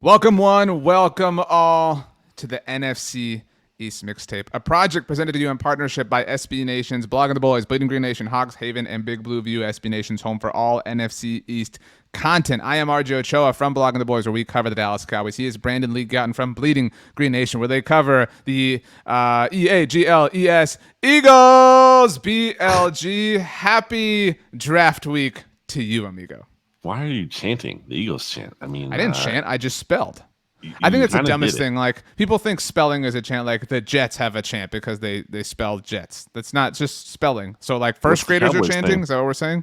Welcome one, welcome all to the NFC East Mixtape, a project presented to you in partnership by SB Nation's Blogging the Boys, Bleeding Green Nation, Hawks Haven, and Big Blue View. SB Nation's home for all NFC East content. I am RJ Ochoa from Blogging the Boys, where we cover the Dallas Cowboys. He is Brandon Lee Gowton from Bleeding Green Nation, where they cover the EAGLES Eagles BLG. Happy draft week to you, amigo. Why are you chanting the Eagles chant? I mean, I didn't chant. I just spelled. you, I think you it's the kind of dumbest did it. thing. Like people think spelling is a chant. Like the Jets have a chant because they spell Jets. That's not just spelling. So like What's first the graders are Cowboys chanting. thing? Is that what we're saying?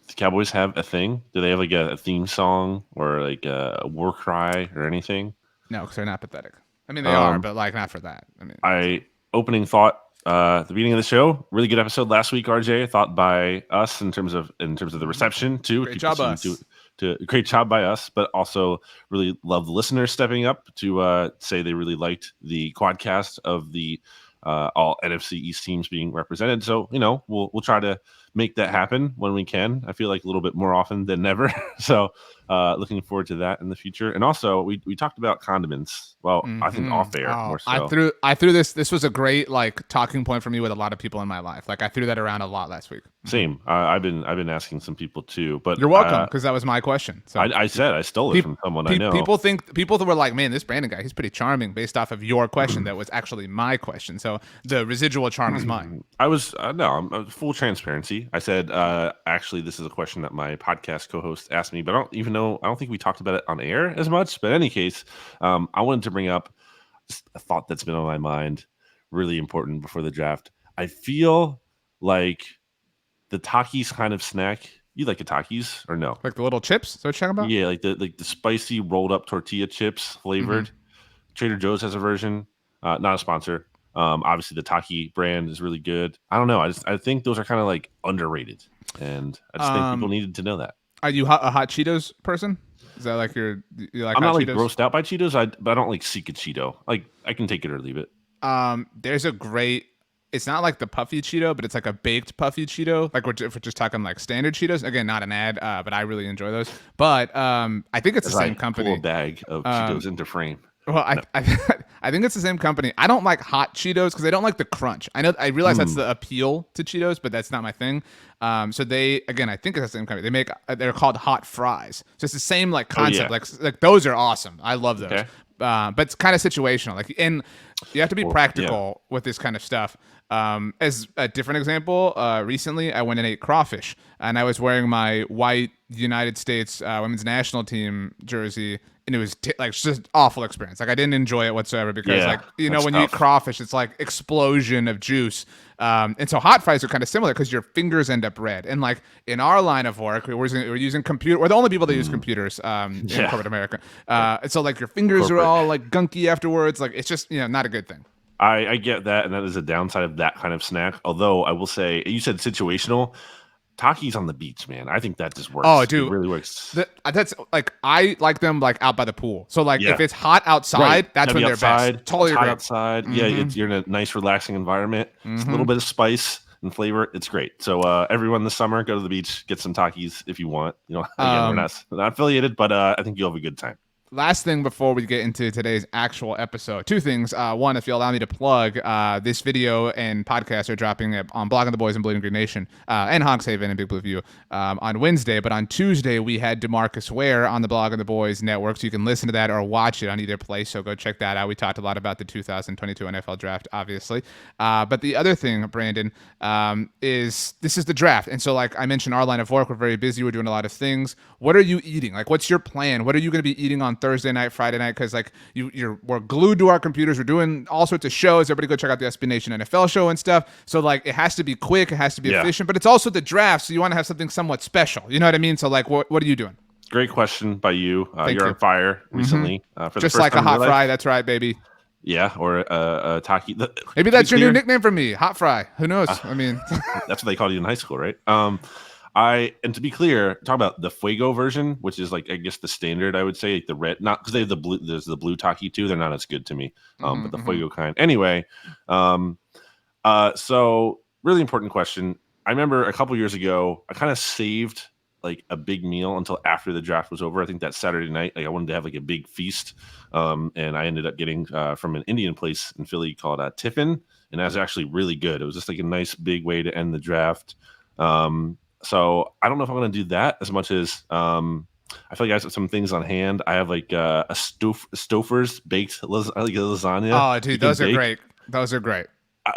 The Cowboys have a thing? Do they have like a theme song or like a war cry or anything? No, because they're not pathetic. I mean, they are, Um, but like not for that. I mean, I opening thought at the beginning of the show. Really good episode last week, RJ. Thought by us in terms of the reception too. great People job, seem us. to great job by us, but also really love the listeners stepping up to say they really liked the quadcast of the all NFC East teams being represented. So we'll try to make that happen when we can. I feel like a little bit more often than never. So looking forward to that in the future. And also we talked about condiments. Well, I think off air Oh, more I so. threw I threw this. This was a great like talking point for me with a lot of people in my life. Like I threw that around a lot last week. Same. I've been asking some people too, but You're welcome, because that was my question. So I said I stole it Peop from someone I know. people were like, man, this Brandon guy, he's pretty charming based off of your question that was actually my question. So the residual charm is mine. I was no, I'm full transparency. I said actually this is a question that my podcast co-host asked me, but I don't even know. I don't think we talked about it on air as much. But in any case, I wanted to bring up just a thought that's been on my mind, really important before the draft. I feel like the Takis kind of snack. You like the Takis or no? Like the little chips. Is that what you're talking about? Yeah, like the spicy rolled up tortilla chips flavored. Trader Joe's has a version, not a sponsor. Obviously, the Taki brand is really good. I don't know. I think those are kind of like underrated, and I just think people Um, needed to know that. are you a hot Cheetos person? Is that like you like I'm hot not like Cheetos? grossed out by Cheetos. But I don't like seek a Cheeto. Like I can take it or leave it. There's a great. It's not like the puffy Cheeto, but it's like a baked puffy Cheeto. Like if we're just talking like standard Cheetos. Again, not an ad, but I really enjoy those. But I think it's the As I same pull a company. bag of Cheetos into frame. Well, No. I think it's the same company. I don't like hot Cheetos because I don't like the crunch. I realize that's the appeal to Cheetos, but that's not my thing. So they again, I think it's the same company. They're called hot fries. So it's the same like concept. yeah. Like those are awesome. I love those. Okay. But it's kind of situational. Like and you have to be Well, practical with this kind of stuff. As a different example, recently I went and ate crawfish, and I was wearing my white United States women's national team jersey, and it was like just awful experience. Like I didn't enjoy it whatsoever because Yeah, like that's when you eat tough. crawfish, it's like explosion of juice. And so hot fries are kind of similar because your fingers end up red. And like in our line of work, we're using computer. We're the only people that use computers in Yeah. corporate America. And so like your fingers are Corporate. all like gunky afterwards. Like it's just not a good thing. I get that, and that is a downside of that kind of snack. Although I will say, you said situational. Takis on the beach, man. I think that just Oh, works. It dude, really works. that's like I like them like out by the pool. So like Yeah. if it's hot outside, Right. that's Gotta when be they're outside. best. Totally It's hot agree. outside. Yeah, you're in a nice, relaxing environment. Just a little bit of spice and flavor. It's great. So everyone this summer, go to the beach, get some Takis if you want. Again, we're not affiliated, but I think you'll have a good time. Last thing before we get into today's actual episode, two things. One, if you allow me to plug, this video and podcast are dropping on Blogging the Boys and Bleeding Green Nation and Hawks Haven and Big Blue View on Wednesday. But on Tuesday, we had DeMarcus Ware on the Blogging the Boys network, so you can listen to that or watch it on either place. So go check that out. We talked a lot about the 2022 NFL draft, obviously. But the other thing, Brandon, is this is the draft. And so, like I mentioned, our line of work, we're very busy. We're doing a lot of things. What are you eating? Like, what's your plan? What are you going to be eating on Thursday night, Friday night? Because like we're glued to our computers. We're doing all sorts of shows. Everybody go check out the SB Nation NFL show and stuff. So like it has to be quick, it has to be Yeah. efficient, but it's also the draft, so you want to have something somewhat special. You know what I mean? So like, what are you doing? Great question by you. Thank You're you. on fire recently. For the Just first like a time in hot your fry. life. That's right, baby. Yeah, or a Taki. Maybe that's your new nickname for me, hot fry. Who knows? I mean, That's what they called you in high school, right? And to be clear, talk about the Fuego version, which is like I guess the standard. I would say like the red, not because they have the blue. There's the blue Taki too. They're not as good to me, but the Fuego kind. Anyway, so really important question. I remember a couple years ago, I kind of saved like a big meal until after the draft was over. I think that Saturday night, like I wanted to have like a big feast, and I ended up getting from an Indian place in Philly called Tiffin, and that was actually really good. It was just like a nice big way to end the draft. So I don't know if I'm going to do that as much as I feel like I have some things on hand. I have like a Stouffer's baked like a lasagna. Oh, dude, those are great. Those are great.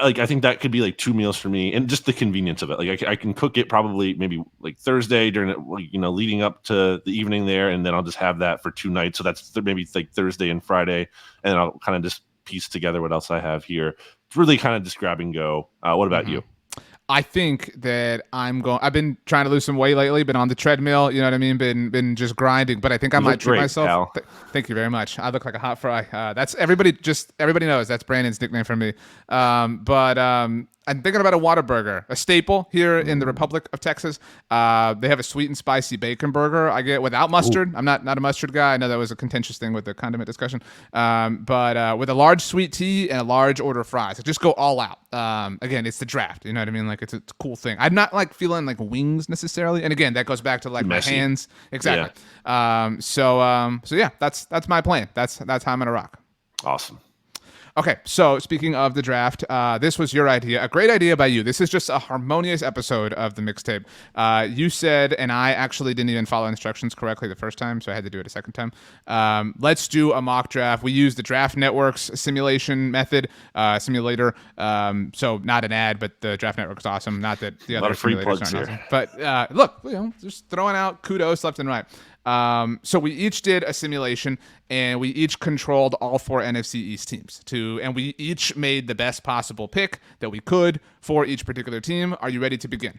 I think that could be like 2 meals for me, and just the convenience of it. Like I can cook it probably maybe like Thursday during it, leading up to the evening there, and then I'll just have that for 2 nights. So that's maybe like Thursday and Friday, and I'll kind of just piece together what else I have here. It's really kind of just grab and go. What about you? I think that I've been trying to lose some weight lately, been on the treadmill, you know what I mean? Been just grinding, but I think I might treat myself. Thank you very much. I look like a hot fry. That's everybody knows that's Brandon's nickname for me. But I'm thinking about a Whataburger, a staple here in the Republic of Texas. They have a sweet and spicy bacon burger. I get without mustard. Ooh. I'm not a mustard guy. I know that was a contentious thing with the condiment discussion. But with a large sweet tea and a large order of fries. Like, just go all out. Again, it's the draft. You know what I mean? Like it's a cool thing. I'm not like feeling like wings necessarily. And again, that goes back to like Messy. My hands. Exactly. Yeah. So yeah, that's my plan. That's how I'm gonna rock. Awesome. Okay, so speaking of the draft, this was your idea, a great idea by you. This is just a harmonious episode of the mixtape. You said, and I actually didn't even follow instructions correctly the first time, so I had to do it a second time. Let's do a mock draft. We use the Draft Network's simulation method, simulator. So not an ad, but the Draft Network's awesome. Not that the other simulators aren't awesome. But look, just throwing out kudos left and right. So we each did a simulation, and we each controlled all 4 NFC East teams and we each made the best possible pick that we could for each particular team. Are you ready to begin?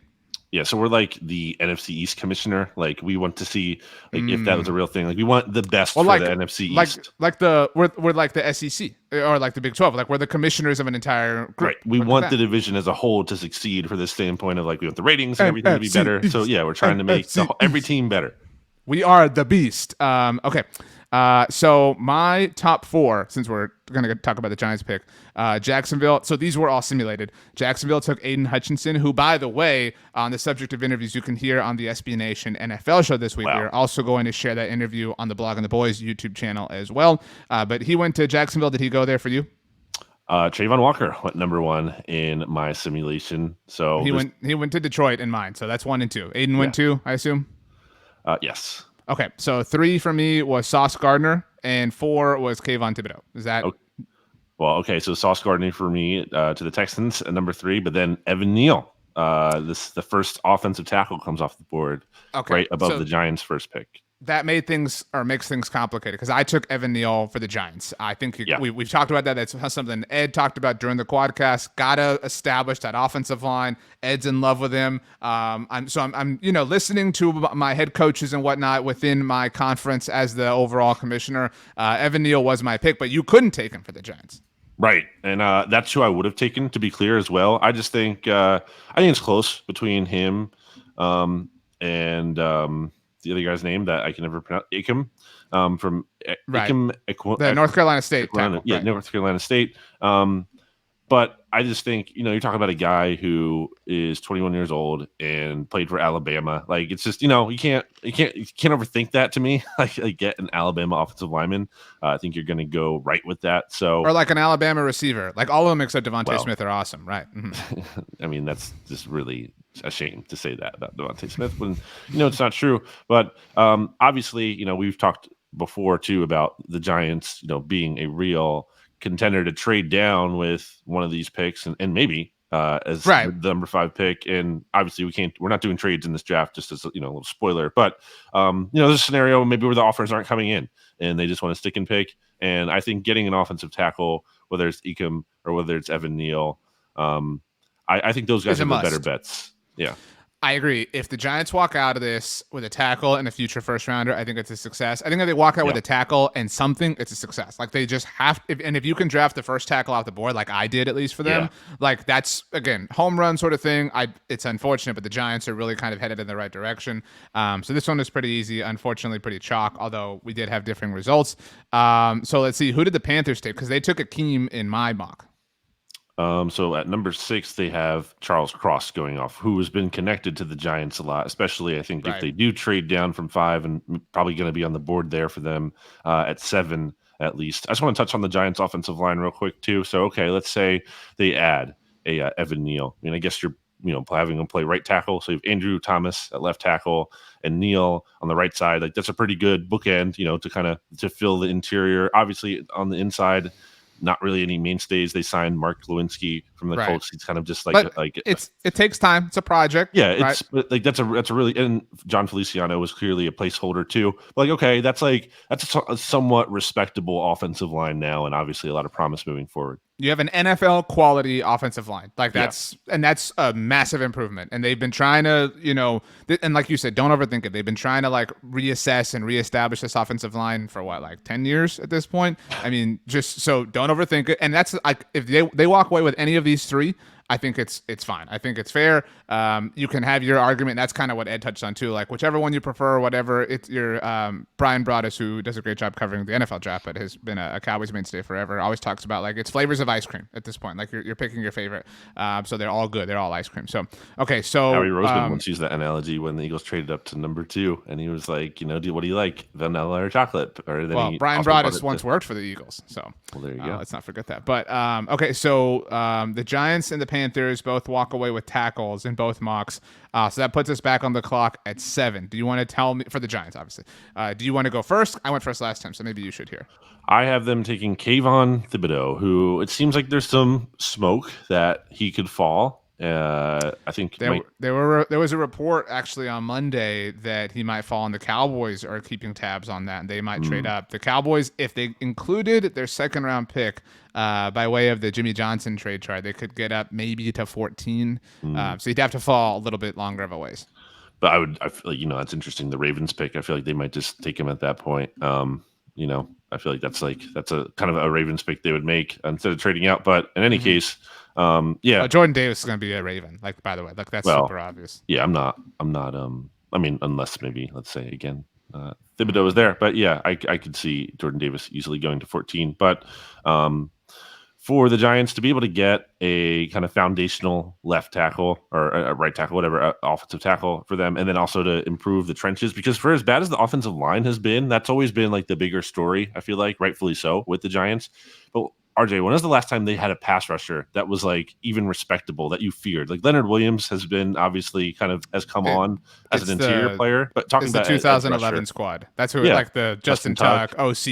Yeah, so we're like the NFC East Commissioner. Like we want to see if that was a real thing. Like we want the best for the NFC East. We're like the SEC or like the Big 12. Like we're the commissioners of an entire group. Right. We want the division as a whole to succeed for the standpoint of like we want the ratings and everything to be better. So yeah, we're trying to make every team better. We are the beast. Okay. So my top 4, since we're going to talk about the Giants pick, Jacksonville. So these were all simulated. Jacksonville took Aiden Hutchinson, who, by the way, on the subject of interviews you can hear on the SB Nation NFL show this week. Wow. We're also going to share that interview on the Blog and the Boys YouTube channel as well. But he went to Jacksonville. Did he go there for you? Trayvon Walker went number 1 in my simulation. So he went to Detroit in mine. So that's 1 and 2. Aiden went 2, I assume. Yes. Okay, so 3 for me was Sauce Gardner, and 4 was Kayvon Thibodeau. Is that? Okay. Well, okay, so Sauce Gardner for me to the Texans at number 3, but then Evan Neal, the first offensive tackle comes off the board, right above the Giants' first pick. That makes things complicated because I took Evan Neal for the Giants. I think we've talked about that. That's something Ed talked about during the quadcast. Gotta establish that offensive line. Ed's in love with him. I'm listening to my head coaches and whatnot within my conference as the overall commissioner. Evan Neal was my pick, but you couldn't take him for the Giants. Right, and that's who I would have taken, to be clear as well. I just think it's close between him and the other guy's name that I can never pronounce, Acom, from Acom, the North Carolina State. North Carolina State. But I just think, you're talking about a guy who is 21 years old and played for Alabama. Like, it's just, you can't overthink that to me. Like get an Alabama offensive lineman. I think you're going to go right with that. So, or like an Alabama receiver. Like all of them except Devontae Smith are awesome, right? Mm-hmm. I mean, that's just really a shame to say that about Devontae Smith when it's not true. But obviously, we've talked before too about the Giants, being a real contender to trade down with one of these picks and maybe as the number 5 pick. And obviously we're not doing trades in this draft, just as a little spoiler, but there's a scenario maybe where the offers aren't coming in and they just want to stick and pick. And I think getting an offensive tackle, whether it's Ecom or whether it's Evan Neal, I think those guys are the better bets. Yeah. I agree. If the Giants walk out of this with a tackle and a future first rounder, I think it's a success. I think if they walk out with a tackle and something, it's a success. Like they just have, if you can draft the first tackle off the board, like I did at least for them, like that's again home run sort of thing. It's unfortunate, but the Giants are really kind of headed in the right direction. So this one is pretty easy. Unfortunately, pretty chalk. Although we did have differing results. So let's see, who did the Panthers take? Because they took Akeem in my mock. So at number 6, they have Charles Cross going off, who has been connected to the Giants a lot, especially I think if Right. they do trade down from 5 and probably going to be on the board there for them at 7 at least. I just want to touch on the Giants offensive line real quick too. So, okay, let's say they add a Evan Neal. I mean, I guess you're having him play right tackle. So you have Andrew Thomas at left tackle and Neal on the right side. Like that's a pretty good bookend, to kind of to fill the interior. Obviously on the inside, not really any mainstays. They signed Mark Lewinsky from the Colts. He's kind of just but it takes time. It's a project. Yeah, right? like that's a really, and John Feliciano was clearly a placeholder too. But like, okay, that's a somewhat respectable offensive line now, and obviously a lot of promise moving forward. You have an NFL quality offensive line. Like that's a massive improvement. And they've been trying to, and like you said, don't overthink it. They've been trying to like reassess and reestablish this offensive line for what, like 10 years at this point. I mean, just so don't overthink it. And that's like, if they walk away with any of these 3, I think it's fine. I think it's fair. You can have your argument. That's kind of what Ed touched on too. Like whichever one you prefer, whatever. It's your Brian Broaddus, who does a great job covering the NFL draft, but has been a Cowboys mainstay forever. Always talks about like it's flavors of ice cream at this point. Like you're picking your favorite. So they're all good. They're all ice cream. So okay. So Howie Roseman once used that analogy when the Eagles traded up to number 2, and he was like, what do you like, vanilla or chocolate? Or then Brian Broaddus once worked for the Eagles. So there you go. Let's not forget that. But okay. So the Giants and the Panthers both walk away with tackles in both mocks. So that puts us back on the clock at 7. Do you want to tell me, for the Giants, obviously, do you want to go first? I went first last time, so maybe you should here. I have them taking Kayvon Thibodeau, who it seems like there's some smoke that he could fall. I think there was a report actually on Monday that he might fall, and the Cowboys are keeping tabs on that, and they might trade up. The Cowboys, if they included their second-round pick by way of the Jimmy Johnson trade chart, they could get up maybe to 14. So you'd have to fall a little bit longer of a ways. But I feel like, that's interesting. The Ravens pick, I feel like they might just take him at that point. I feel like that's a kind of a Ravens pick they would make instead of trading out. But in any case, Jordan Davis is going to be a Raven. Like, by the way, like that's super obvious. Yeah, I'm not. I mean, unless maybe let's say again, Thibodeau is there. But yeah, I could see Jordan Davis easily going to 14. But for the Giants to be able to get a kind of foundational left tackle or a right tackle, whatever, offensive tackle for them, and then also to improve the trenches, because for as bad as the offensive line has been, that's always been like the bigger story, I feel like, rightfully so, with the Giants. But RJ, when was the last time they had a pass rusher that was like even respectable that you feared? Like Leonard Williams has been obviously has come on as an interior player, but talking about the 2011 squad. That's who like the Justin Tuck, OC,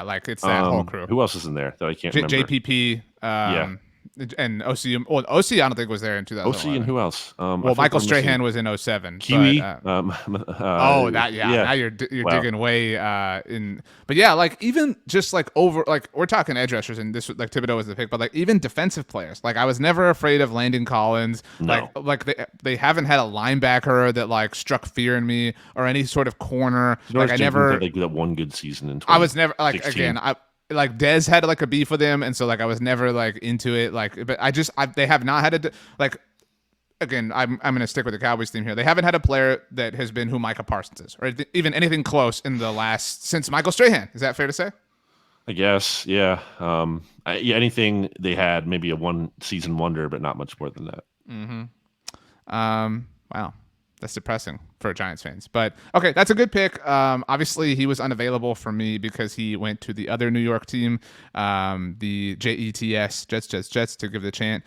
like it's that whole crew. Who else is in there that I can't remember? JPP, and OC. Well, OC I don't think was there in 2011. OC and who else? Michael Strahan was in 07. Kiwi. Now you're digging way in. But yeah, like even just like over, like we're talking edge rushers, and this like Thibodeau was the pick, but like even defensive players. Like I was never afraid of Landon Collins. No. Like they haven't had a linebacker that like struck fear in me, or any sort of corner. Like I never had, like that one good season in 2016. I was never like again. Like Dez had like a beef with him, and so like I was never like into it. Like, but they have not had like. Again, I'm going to stick with the Cowboys theme here. They haven't had a player that has been who Micah Parsons is, or even anything close in the since Michael Strahan. Is that fair to say? I guess, yeah. Anything they had, maybe a one season wonder, but not much more than that. Wow. That's depressing for Giants fans. But okay, that's a good pick. Obviously, he was unavailable for me because he went to the other New York team, the Jets, Jets, to give the chant.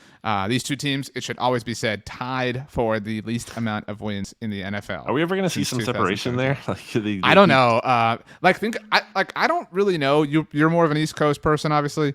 These two teams, it should always be said, tied for the least amount of wins in the NFL. Are we ever going to see some separation there? I don't know. I don't really know. You're more of an East Coast person, obviously.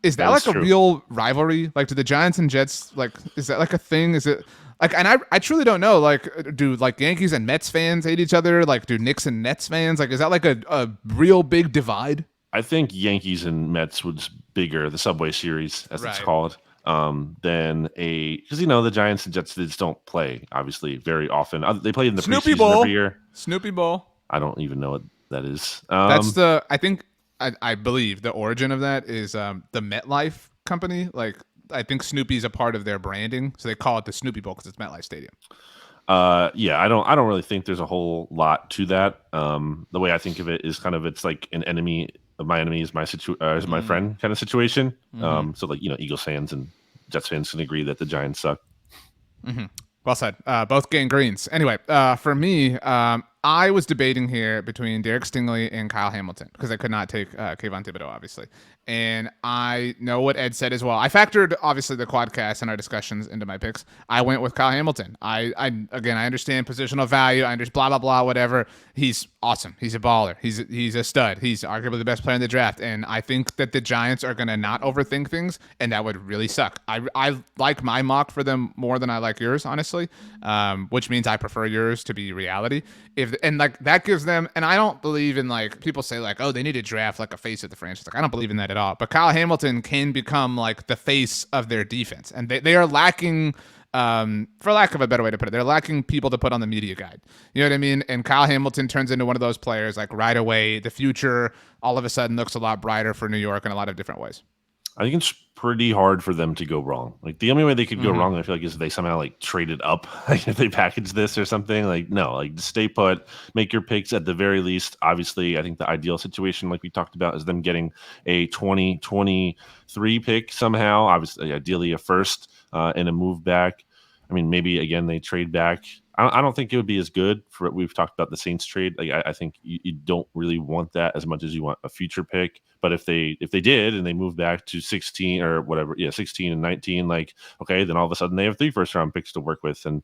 Is that like a real rivalry? Like, do the Giants and Jets, like, is that like a thing? Is it... Like, and I truly don't know. Like, do like Yankees and Mets fans hate each other? Like, do Knicks and Nets fans? Like, is that like a real big divide? I think Yankees and Mets was bigger, the Subway Series, as it's called, than because the Giants and Jets just don't play obviously very often. They play in the Snoopy preseason Bowl every year. Snoopy Bowl. I don't even know what that is. That's I believe the origin of that is the MetLife company. Like, I think Snoopy's a part of their branding, so they call it the Snoopy Bowl because it's MetLife Stadium. I don't really think there's a whole lot to that. The way I think of it is kind of, it's like an enemy of my enemy is my friend kind of situation. So like, Eagles fans and Jets fans can agree that the Giants suck. Mm-hmm. Well said. Both gangrenes. Anyway, for me, I was debating here between Derek Stingley and Kyle Hamilton because I could not take Kayvon Thibodeau, obviously. And I know what Ed said as well. I factored, obviously, the quadcast and our discussions into my picks. I went with Kyle Hamilton. I understand positional value. I understand blah, blah, blah, whatever. He's awesome. He's a baller. He's a stud. He's arguably the best player in the draft. And I think that the Giants are going to not overthink things, and that would really suck. I like my mock for them more than I like yours, honestly, which means I prefer yours to be reality. And like that gives them, and I don't believe in like people say like, oh, they need to draft like a face of the franchise. Like I don't believe in that at all. But Kyle Hamilton can become like the face of their defense, and they are lacking. For lack of a better way to put it, they're lacking people to put on the media guide. You know what I mean? And Kyle Hamilton turns into one of those players like right away. The future all of a sudden looks a lot brighter for New York in a lot of different ways. I think it's pretty hard for them to go wrong. Like the only way they could go wrong, I feel like, is if they somehow like traded up, like if they package this or something. Like no, like stay put, make your picks at the very least. Obviously, I think the ideal situation, like we talked about, is them getting a 2023 pick somehow. Obviously, ideally a first and a move back. I mean, maybe again they trade back. I don't think it would be as good for what we've talked about the Saints trade. Like I think you don't really want that as much as you want a future pick. But if they did and they moved back to 16 or whatever, 16 and 19, like okay, then all of a sudden they have 3 first-round picks to work with, and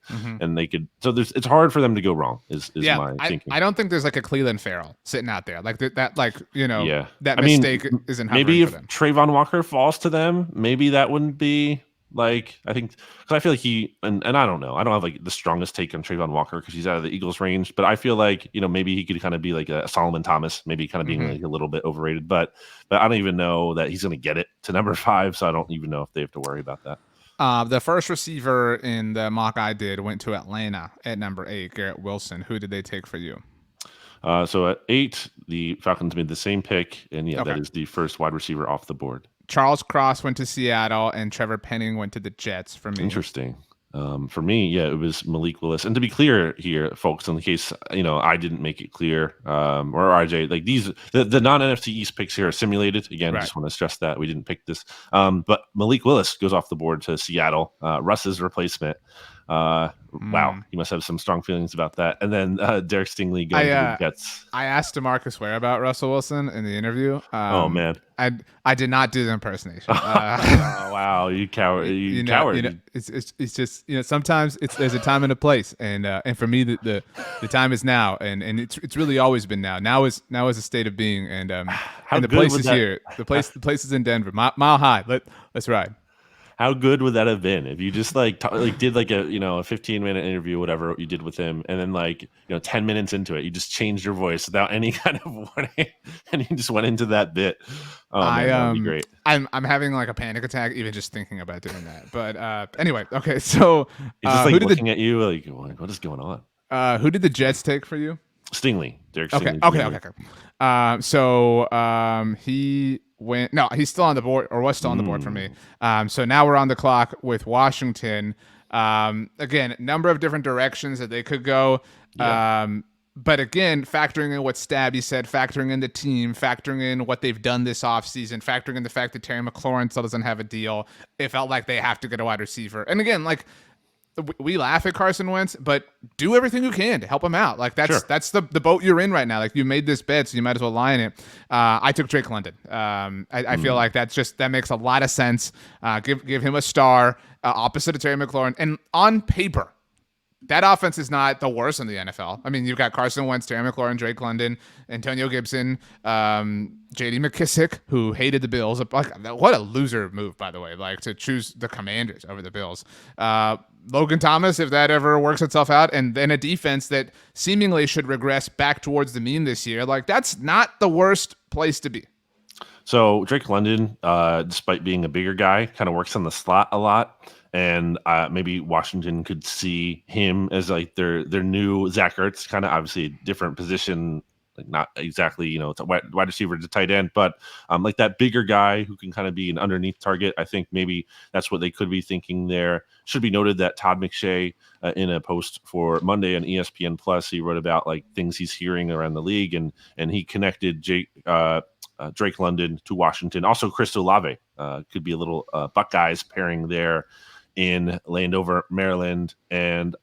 they could. So it's hard for them to go wrong. Is my thinking. I don't think there's like a Cleveland Farrell sitting out there like that like that I mistake mean, isn't maybe if for them. Trayvon Walker falls to them, maybe that wouldn't be. Like I think because I feel like he and I don't know. I don't have like the strongest take on Trayvon Walker because he's out of the Eagles range, but I feel like maybe he could kind of be like a Solomon Thomas, maybe kind of being like a little bit overrated. But I don't even know that he's going to get it to number 5, so I don't even know if they have to worry about that. The first receiver in the mock I did went to Atlanta at number 8, Garrett Wilson. Who did they take for you? So at 8, the Falcons made the same pick, and that is the first wide receiver off the board. Charles Cross went to Seattle, and Trevor Penning went to the Jets for me. Interesting. For me, it was Malik Lewis. And to be clear here, folks, in the case I didn't make it clear, or RJ, like the non-NFC East picks here are simulated. Again, I just want to stress that we didn't pick this. But Malik Lewis goes off the board to Seattle, Russ's replacement. Wow, he must have some strong feelings about that. And then Derek Stingley going to the Jets. I asked DeMarcus Ware about Russell Wilson in the interview. Oh man, I did not do the impersonation. Oh, wow, you coward! You coward! It's just sometimes there's a time and a place, and for me the time is now, and it's really always been now. Now is a state of being, and the place is here. The place is in Denver, mile high. Let's ride. How good would that have been if you just did like a 15-minute interview, whatever you did with him, and then 10 minutes into it, you just changed your voice without any kind of warning, and you just went into that bit. Oh, man, that'd be great. I'm having like a panic attack even just thinking about doing that. But anyway, okay, so he's just looking at you like, what is going on? Who did the Jets take for you? Stingley, Derek Stingley. Okay. So he went. No, he's still on the board, or was still on the board for me. So now we're on the clock with Washington. Again, number of different directions that they could go. But again, factoring in what Stabby said, factoring in the team, factoring in what they've done this offseason, factoring in the fact that Terry McLaurin still doesn't have a deal, it felt like they have to get a wide receiver. And again, like, we laugh at Carson Wentz, but do everything you can to help him out. Like that's the boat you're in right now. Like you made this bet, so you might as well lie in it. I took Drake London. I feel like that makes a lot of sense. Give him a star opposite of Terry McLaurin. And on paper, that offense is not the worst in the NFL. I mean, you've got Carson Wentz, Terry McLaurin, Drake London, Antonio Gibson, J.D. McKissick, who hated the Bills. Like, what a loser move, by the way, like to choose the Commanders over the Bills. Logan Thomas, if that ever works itself out, and then a defense that seemingly should regress back towards the mean this year. Like, that's not the worst place to be. So Drake London, despite being a bigger guy, kind of works on the slot a lot. And maybe Washington could see him as like their new Zach Ertz, kind of obviously a different position like not exactly, it's a wide receiver to tight end, but like that bigger guy who can kind of be an underneath target. I think maybe that's what they could be thinking there. Should be noted that Todd McShay, in a post for Monday on ESPN Plus, he wrote about like things he's hearing around the league, and he connected Drake London to Washington. Also, Chris Olave could be a little Buckeyes pairing there in Landover, Maryland. And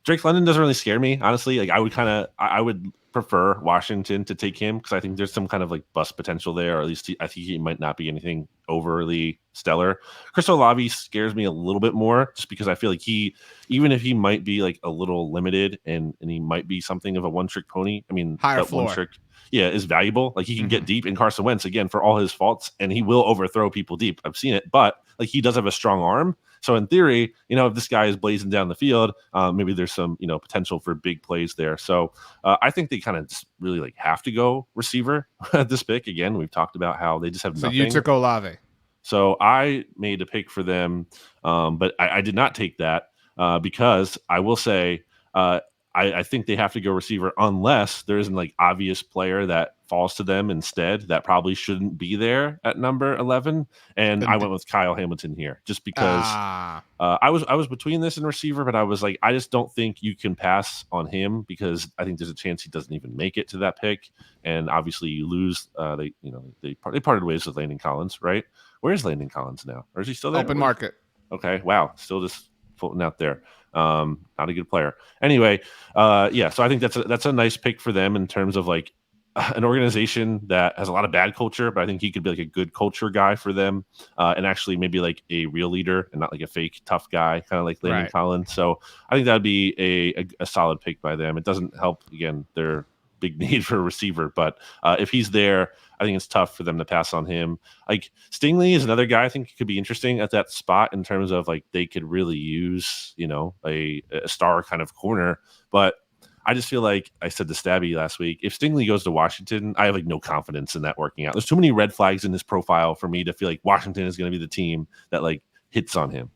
Drake London doesn't really scare me, honestly. Like I would prefer Washington to take him because I think there's some kind of like bust potential there, or at least I think he might not be anything overly stellar. Chris Olave scares me a little bit more just because I feel like even if he might be like a little limited and he might be something of a one-trick pony. I mean, higher that floor. One-trick, is valuable. Like he can get deep in Carson Wentz, again, for all his faults, and he will overthrow people deep. I've seen it, but like he does have a strong arm. So in theory, if this guy is blazing down the field, maybe there's some, potential for big plays there. So I think they kind of just really like have to go receiver at this pick. Again, we've talked about how they just have nothing. So you took Olave. So I made a pick for them, but I did not take that because I will say I think they have to go receiver unless there isn't like obvious player that falls to them instead that probably shouldn't be there at number 11. And I went with Kyle Hamilton here just because I was between this and receiver, but I was like, I just don't think you can pass on him because I think there's a chance he doesn't even make it to that pick. And obviously you lose. They parted ways with Landon Collins, right? Where's Landon Collins now? Or is he still there? Open market. Okay. Wow. Still just floating out there. Not a good player. Anyway, so I think that's a nice pick for them in terms of like an organization that has a lot of bad culture, but I think he could be like a good culture guy for them, and actually maybe like a real leader and not like a fake tough guy, kind of like Landon Collins. So I think that'd be a solid pick by them. It doesn't help, again, their big need for a receiver, but if he's there, I think it's tough for them to pass on him. Like Stingley is another guy I think could be interesting at that spot in terms of like they could really use, a star kind of corner. But I just feel like I said to Stabby last week, if Stingley goes to Washington, I have like no confidence in that working out. There's too many red flags in his profile for me to feel like Washington is going to be the team that like hits on him.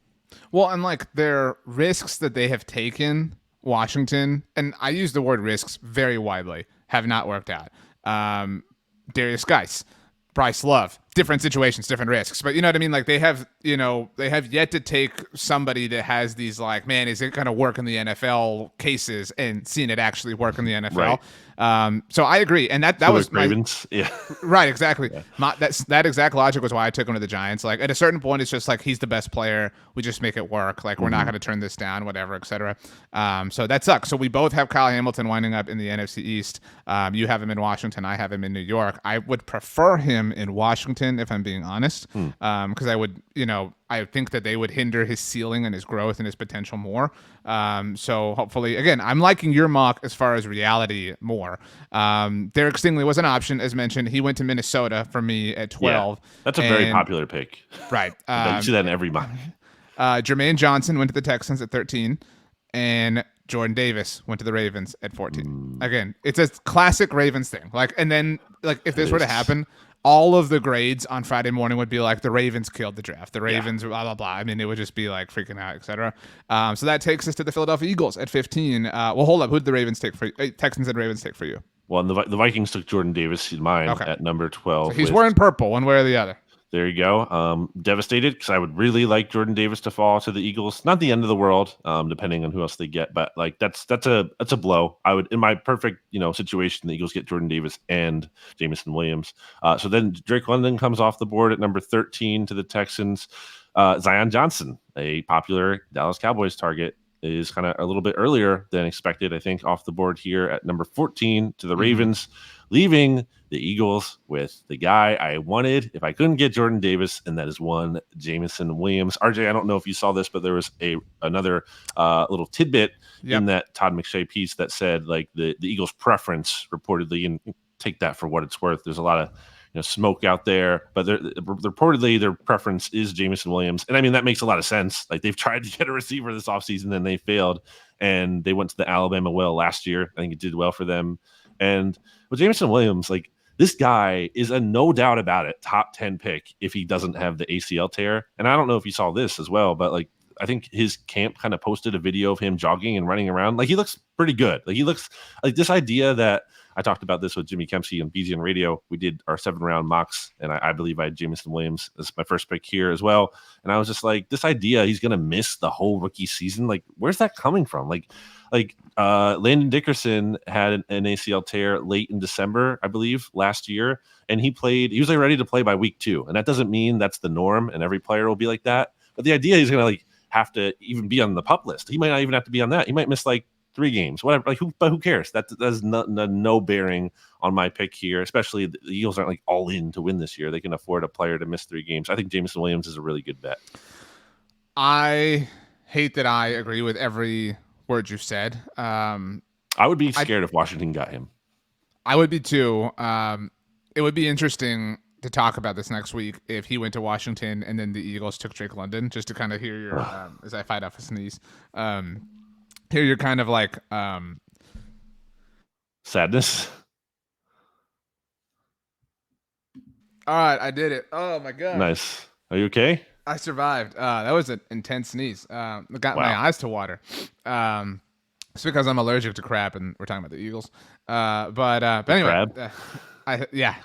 Well, and like their risks that they have taken, Washington, and I use the word risks very widely, have not worked out. Darius Geis, Bryce Love, different situations, different risks. But you know what I mean? Like they have yet to take somebody that has these like, man, is it going to work in the NFL cases and seen it actually work in the NFL? Right. So I agree. And that was Ravens. Yeah. Right. Exactly. Yeah. That exact logic was why I took him to the Giants. Like at a certain point, it's just like, he's the best player. We just make it work. Like we're not going to turn this down, whatever, et cetera. So that sucks. So we both have Kyle Hamilton winding up in the NFC East. You have him in Washington. I have him in New York. I would prefer him in Washington, if I'm being honest, because I would, I think that they would hinder his ceiling and his growth and his potential more. So hopefully, again, I'm liking your mock as far as reality more. Derek Stingley was an option, as mentioned. He went to Minnesota for me at 12. Yeah, that's a very popular pick. Right. You see that in every mock. Jermaine Johnson went to the Texans at 13, and Jordan Davis went to the Ravens at 14. Again, it's a classic Ravens thing. Like, and then like if this were to happen, all of the grades on Friday morning would be like the Ravens killed the draft. The Ravens, blah, blah, blah. I mean, it would just be like freaking out, et cetera. So that takes us to the Philadelphia Eagles at 15. Well, hold up. Who did the Ravens take for you? Texans and Ravens take for you? Well, the Vikings took Jordan Davis in mine at number 12. So he's wearing purple one way or the other. There you go. Devastated because I would really like Jordan Davis to fall to the Eagles. Not the end of the world, depending on who else they get, but like that's a blow. I would, in my perfect situation, the Eagles get Jordan Davis and Jameson Williams. So then Drake London comes off the board at number 13 to the Texans. Zion Johnson, a popular Dallas Cowboys target, is kind of a little bit earlier than expected, I think, off the board here at number 14 to the Ravens, leaving the Eagles with the guy I wanted if I couldn't get Jordan Davis, and that is one Jameson Williams. RJ, I don't know if you saw this, but there was another little tidbit in that Todd McShay piece that said like the Eagles' preference reportedly, and take that for what it's worth. There's a lot of smoke out there, but reportedly their preference is Jameson Williams. And I mean, that makes a lot of sense. Like they've tried to get a receiver this offseason and they failed, and they went to the Alabama well last year. I think it did well for them. And with Jameson Williams, like this guy is a no doubt about it top 10 pick if he doesn't have the ACL tear. And I don't know if you saw this as well, but like I think his camp kind of posted a video of him jogging and running around. Like he looks pretty good. Like he looks like this idea that I talked about this with Jimmy Kempsey and BGN Radio. We did our 7-round mocks, and I believe I had Jameson Williams as my first pick here as well. And I was just like, this idea he's going to miss the whole rookie season. Like, where's that coming from? Like Landon Dickerson had an ACL tear late in December, I believe, last year, and he was like ready to play by week 2. And that doesn't mean that's the norm and every player will be like that. But the idea he's going to like have to even be on the PUP list. He might not even have to be on that. He might miss like 3 games, whatever. Like, who cares? That has no bearing on my pick here. Especially the Eagles aren't like all in to win this year. They can afford a player to miss 3 games. I think Jameson Williams is a really good bet. I hate that I agree with every word you said. I would be scared if Washington got him. I would be too. It would be interesting to talk about this next week if he went to Washington and then the Eagles took Drake London, just to kind of hear your as I fight off a sneeze. Hear your kind of like sadness. All right, I did it. Oh my god. Nice. Are you okay? I survived. That was an intense sneeze. Got my eyes to water. It's because I'm allergic to crab, and we're talking about the Eagles. But anyway,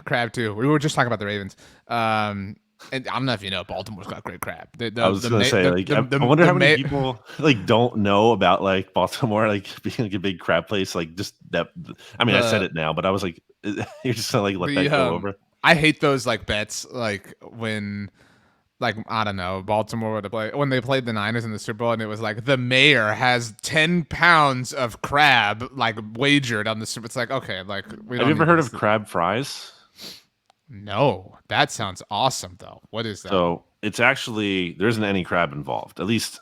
crab too. We were just talking about the Ravens. And I don't know if you know, Baltimore's got great crab. I was going to say, I wonder how many people like don't know about like Baltimore like being like a big crab place. Like just that. I mean, I said it now, but I was like, you're just gonna like let that go over. I hate those like bets, like when. Like, I don't know, Baltimore would play when they played the Niners in the Super Bowl, and it was like the mayor has 10 pounds of crab like wagered on the Super. It's like, okay, like have you ever heard of crab fries? No, that sounds awesome though. What is that? So it's actually there isn't any crab involved, at least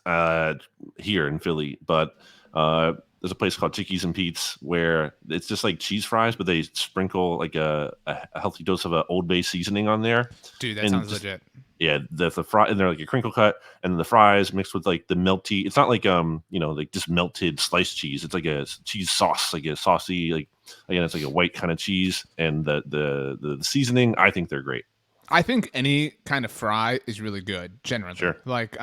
here in Philly, but there's a place called Chickies and Pete's where it's just like cheese fries, but they sprinkle like a healthy dose of a Old Bay seasoning on there. Dude, that sounds legit. Yeah, the fry, and they're like a crinkle cut, and the fries mixed with like the melty. It's not like like just melted sliced cheese. It's like a cheese sauce, like a saucy, like again, it's like a white kind of cheese, and the seasoning. I think they're great. I think any kind of fry is really good, generally. Sure. Like,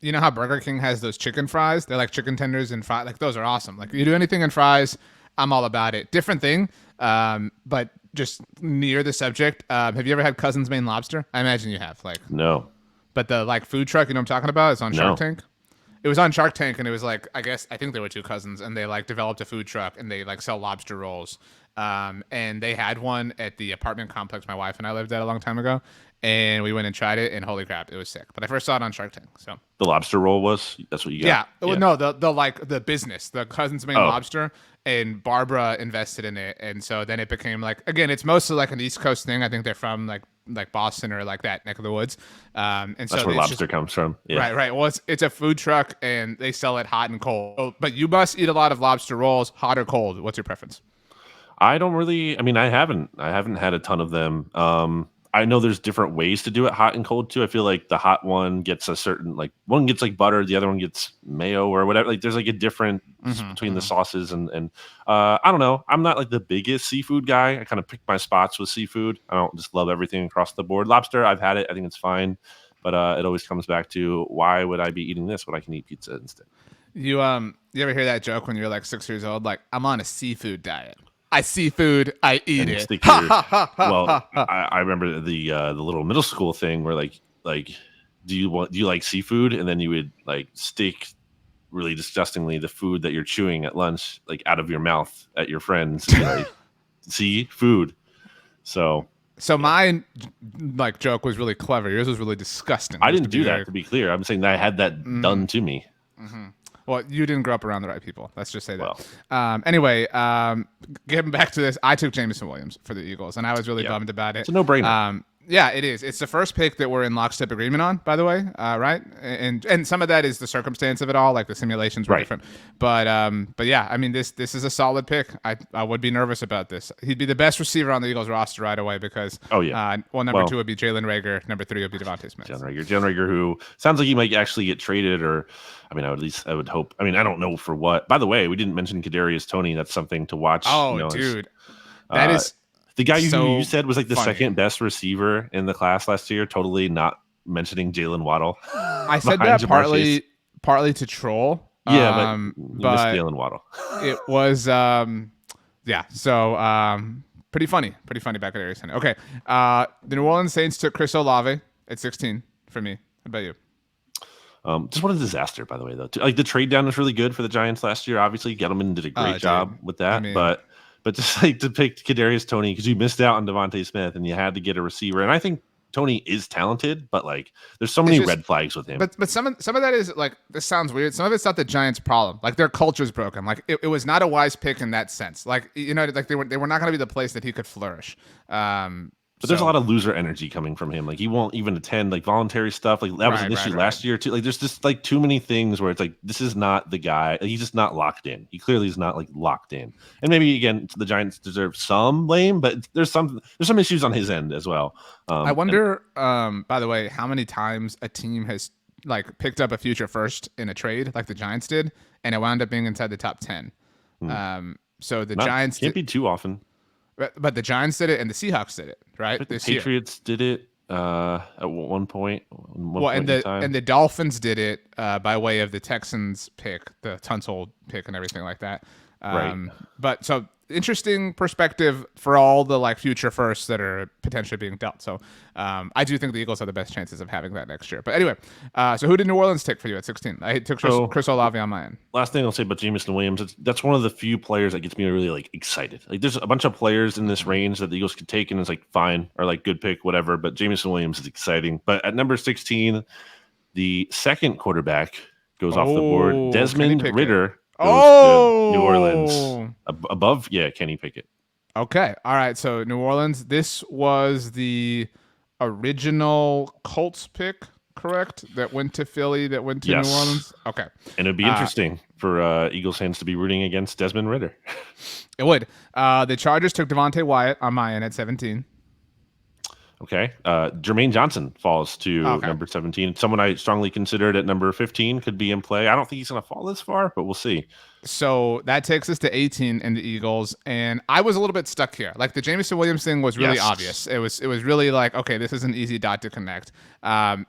you know how Burger King has those chicken fries? They're like chicken tenders and fries. Like, those are awesome. Like, you do anything in fries, I'm all about it. Different thing, but just near the subject. Have you ever had Cousin's Maine Lobster? I imagine you have. Like, no. But the like food truck, you know what I'm talking about? It's on Shark Tank. It was on Shark Tank, and it was like, I think they were 2 cousins, and they like developed a food truck, and they like sell lobster rolls. And they had one at the apartment complex my wife and I lived at a long time ago, and we went and tried it, and holy crap, it was sick. But I first saw it on Shark Tank. So the lobster roll that's what you got? Yeah. No, the like the business, the Cousin's Maine Lobster, and Barbara invested in it, and so then it became like, again, it's mostly like an East Coast thing. I think they're from like Boston or like that neck of the woods. And so that's where lobster comes from. Yeah. Right. Well, it's a food truck, and they sell it hot and cold. But you must eat a lot of lobster rolls, hot or cold. What's your preference? I don't really. I mean, I haven't had a ton of them. I know there's different ways to do it, hot and cold too. I feel like the hot one gets a certain, like one gets like butter, the other one gets mayo or whatever. Like there's like a difference between the sauces and I don't know. I'm not like the biggest seafood guy. I kind of pick my spots with seafood. I don't just love everything across the board. Lobster, I've had it. I think it's fine, but it always comes back to why would I be eating this when I can eat pizza instead? You ever hear that joke when you're like 6 years old? Like, I'm on a seafood diet. I see food, I eat it. Well, I remember the little middle school thing where like do you like seafood, and then you would like stick really disgustingly the food that you're chewing at lunch like out of your mouth at your friends. And like, see food. So my like joke was really clever. Yours was really disgusting. I didn't do that, to be clear. I'm saying that I had that done to me. Mm-hmm. Well, you didn't grow up around the right people. Let's just say that. Well. Anyway, getting back to this, I took Jameson Williams for the Eagles, and I was really bummed about it. It's a no-brainer. Yeah, it is. It's the first pick that we're in lockstep agreement on, by the way, right? And some of that is the circumstance of it all, like the simulations were different. But yeah, I mean, this is a solid pick. I would be nervous about this. He'd be the best receiver on the Eagles roster right away because number 2 would be Jalen Reagor, number 3 would be Devontae Smith. Jalen Reagor, who sounds like he might actually get traded, or I mean, I would hope. I mean, I don't know for what. By the way, we didn't mention Kadarius Toney. That's something to watch. Oh, dude, that is. The guy you said was like the second best receiver in the class last year, totally not mentioning Jalen Waddle. I said that partly to troll. Yeah, but Jalen Waddle. It was Yeah. So pretty funny back at Area Center. Okay. The New Orleans Saints took Chris Olave at 16 for me. How about you? Just what a disaster, by the way, though. Like the trade down was really good for the Giants last year. Obviously, Gettleman did a great job Dude. with I that, mean, but just like to pick Kadarius Toney because you missed out on Devontae Smith and you had to get a receiver. And I think Toney is talented, but like there's so it's many just red flags with him. but some of that is like, this sounds weird. Some of it's not the Giants' problem. Like their culture's broken. Like it was not a wise pick in that sense. Like, you know, like they were not going to be the place that he could flourish. But there's a So lot of loser energy coming from him. Like he won't even attend like voluntary stuff. Like that was an issue last year too. Like there's just like too many things where it's like this is not the guy. Like, he's just not locked in. He clearly is not like locked in. And maybe again the Giants deserve some blame, but there's some issues on his end as well. I wonder, by the way, how many times a team has like picked up a future first in a trade like the Giants did, and it wound up being inside the top 10. So the Giants can't be too often. But the Giants did it and the Seahawks did it, right? The Patriots did it at one point. And the Dolphins did it by way of the Texans pick, the Tunsil pick, and everything like that. Right. But so interesting perspective for all the like future firsts that are potentially being dealt. So I do think the Eagles have the best chances of having that next year. But anyway, so who did New Orleans take for you at 16? I took Chris Olave on my end. Last thing I'll say about Jameson Williams, that's one of the few players that gets me really like excited. Like there's a bunch of players in this range that the Eagles could take and it's like fine or like good pick, whatever. But Jameson Williams is exciting. But at number 16, the second quarterback goes off the board. Desmond Ridder goes to New Orleans above, Kenny Pickett. Okay. All right. So New Orleans, this was the original Colts pick, correct? That went to Philly, that went to New Orleans? Okay. And it'd be interesting for Eagles fans to be rooting against Desmond Ridder. It would. The Chargers took Devontae Wyatt on my end at 17. Okay. Jermaine Johnson falls to number 17. Someone I strongly considered at number 15 could be in play. I don't think he's going to fall this far, but we'll see. So that takes us to 18 in the Eagles, and I was a little bit stuck here. Like the Jameson Williams thing was really obvious. It was really like, okay, this is an easy dot to connect. I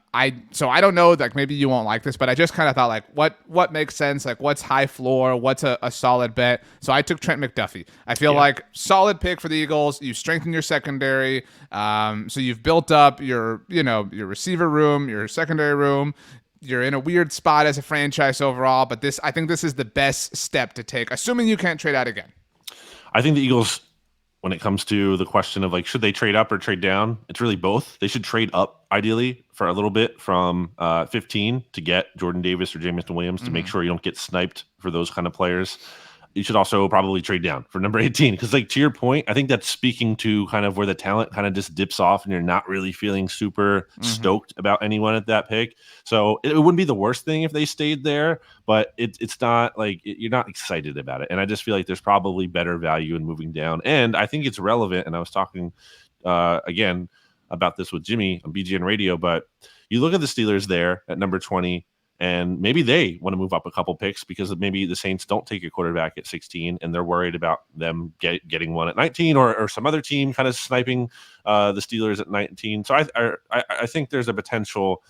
don't know, like maybe you won't like this, but I just kind of thought like what makes sense, like what's high floor, what's a solid bet. So I took Trent McDuffie. I feel like solid pick for the Eagles. You strengthen your secondary, so you've built up your receiver room, your secondary room. You're in a weird spot as a franchise overall, but I think this is the best step to take, assuming you can't trade out again. I think the Eagles, when it comes to the question of like, should they trade up or trade down? It's really both. They should trade up ideally for a little bit from 15 to get Jordan Davis or Jameson Williams to make sure you don't get sniped for those kind of players. You should also probably trade down for number 18 because, like, to your point, I think that's speaking to kind of where the talent kind of just dips off and you're not really feeling super stoked about anyone at that pick. So it wouldn't be the worst thing if they stayed there, but it's not like you're not excited about it. And I just feel like there's probably better value in moving down. And I think it's relevant. And I was talking again about this with Jimmy on BGN Radio, but you look at the Steelers there at number 20. And maybe they want to move up a couple picks because maybe the Saints don't take a quarterback at 16 and they're worried about them getting one at 19 or some other team kind of sniping the Steelers at 19. So I think there's a potential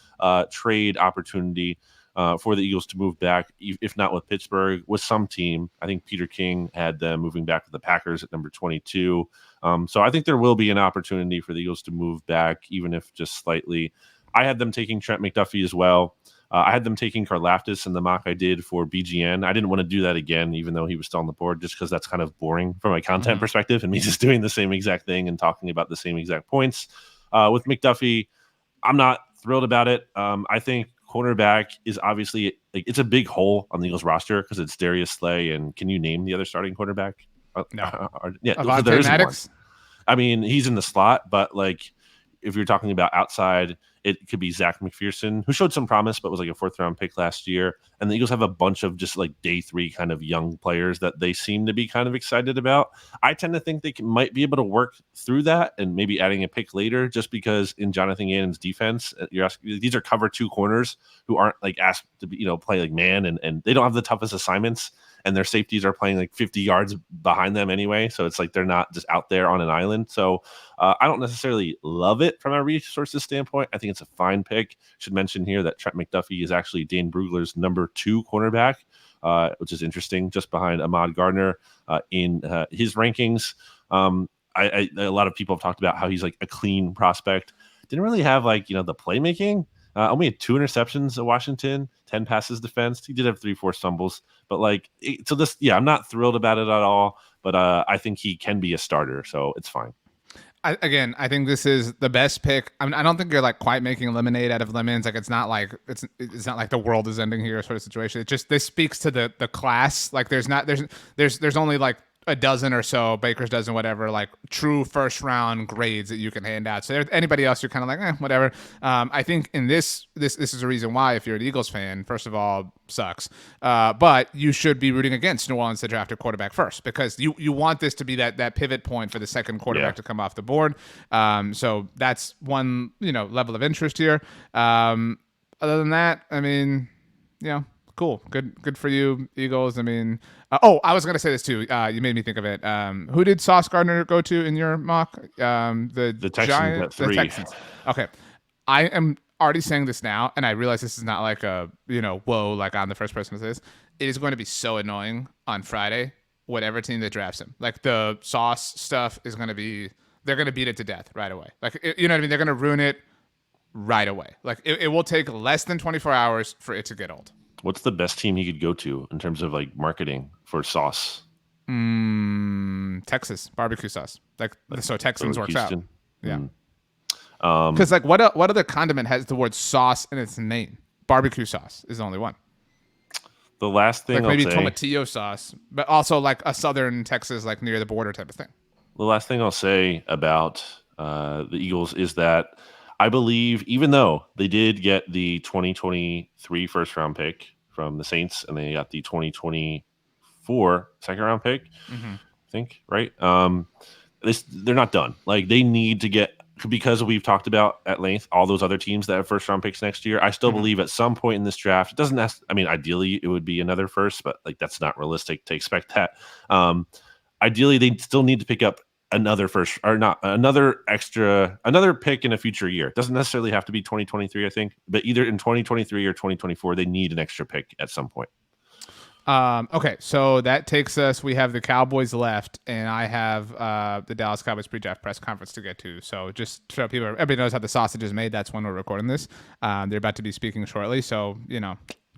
trade opportunity for the Eagles to move back, if not with Pittsburgh, with some team. I think Peter King had them moving back to the Packers at number 22. So I think there will be an opportunity for the Eagles to move back, even if just slightly. I had them taking Trent McDuffie as well. I had them taking Karlaftis in the mock I did for BGN. I didn't want to do that again, even though he was still on the board, just because that's kind of boring from a content perspective and me just doing the same exact thing and talking about the same exact points. With McDuffie, I'm not thrilled about it. I think cornerback is obviously it's a big hole on the Eagles roster because it's Darius Slay. And can you name the other starting quarterback? No. There isn't one. I mean, he's in the slot, but like if you're talking about outside, it could be Zach McPherson, who showed some promise, but was like a 4th-round pick last year. And the Eagles have a bunch of just like day 3 kind of young players that they seem to be kind of excited about. I tend to think they might be able to work through that and maybe adding a pick later, just because in Jonathan Gannon's defense, you're asking, these are cover 2 corners who aren't like asked to be, play like man, and they don't have the toughest assignments. And their safeties are playing like 50 yards behind them anyway. So it's like they're not just out there on an island. So I don't necessarily love it from a resources standpoint. I think it's a fine pick. Should mention here that Trent McDuffie is actually Dane Brugler's number 2 cornerback which is interesting, just behind Ahmad Gardner in his rankings. A lot of people have talked about how he's like a clean prospect. Didn't really have like, the playmaking. Only had 2 interceptions at Washington, 10 passes defense. He did have 3-4 stumbles, but I'm not thrilled about it at all. But I think he can be a starter, so it's fine. I think this is the best pick. I mean, I don't think you're like quite making lemonade out of lemons. Like it's not like the world is ending here sort of situation. It just this speaks to the class. Like there's only like a dozen or so, Baker's dozen, whatever, like true first round grades that you can hand out. So anybody else, you're kind of like, whatever. I think in this is a reason why, if you're an Eagles fan, first of all, sucks. But you should be rooting against New Orleans to draft a quarterback first, because you want this to be that pivot point for the second quarterback to come off the board. So that's one, level of interest here. Other than that, I mean, cool. Good for you, Eagles. I mean, I was going to say this too. You made me think of it. Who did Sauce Gardner go to in your mock? The Texans Giants, at 3. the Texans. Okay. I am already saying this now, and I realize this is not like a, whoa, like I'm the first person to say this. It is going to be so annoying on Friday, whatever team that drafts him. Like the Sauce stuff is going to be, they're going to beat it to death right away. Like, you know what I mean? They're going to ruin it right away. Like it will take less than 24 hours for it to get old. What's the best team he could go to in terms of like marketing for Sauce? Texas barbecue sauce. So Texans works Houston. Out. Yeah. Because what other condiment has the word sauce in its name? Barbecue sauce is the only one. The last thing, maybe tomatillo sauce, but also like a southern Texas, like near the border type of thing. The last thing I'll say about the Eagles is that I believe, even though they did get the 2023 first round pick from the Saints, and they got the 2024 second round pick, I think, right? They're not done. Like they need to get, because we've talked about at length all those other teams that have first round picks next year. I still believe at some point in this draft, it doesn't ideally it would be another first, but like that's not realistic to expect that. Ideally, they still need to pick up another first, or not another pick in a future year. It doesn't necessarily have to be 2023, I think, but either in 2023 or 2024, they need an extra pick at some point. Okay, so that takes us, we have the Cowboys left, and I have the Dallas Cowboys pre-draft press conference to get to. So just so everybody knows how the sausage is made, that's when we're recording this. They're about to be speaking shortly, so,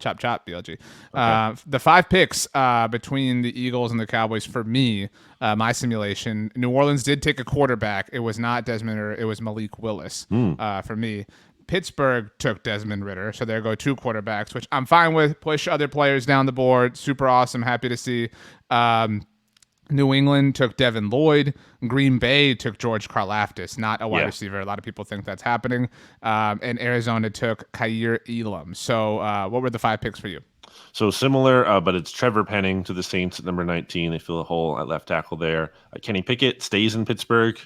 chop, chop, BLG. Okay. The 5 picks between the Eagles and the Cowboys, for me, my simulation, New Orleans did take a quarterback. It was not Desmond Ridder. It was Malik Lewis for me. Pittsburgh took Desmond Ridder, so there go 2 quarterbacks, which I'm fine with. Push other players down the board. Super awesome. Happy to see. New England took Devin Lloyd. Green Bay took George Karlaftis, not a wide receiver. A lot of people think that's happening. And Arizona took Kaiir Elam. So what were the 5 picks for you? So similar, but it's Trevor Penning to the Saints at number 19. They fill a hole at left tackle there. Kenny Pickett stays in Pittsburgh.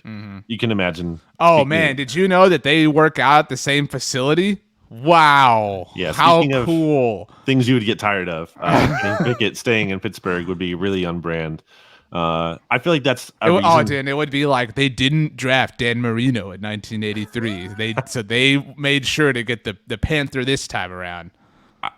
You can imagine. Oh, man. Did you know that they work out at the same facility? Wow. Yeah. How cool. Things you would get tired of. Kenny Pickett staying in Pittsburgh would be really on brand. I feel like that's Dan, it would be like they didn't draft Dan Marino in 1983. They made sure to get the Panther this time around.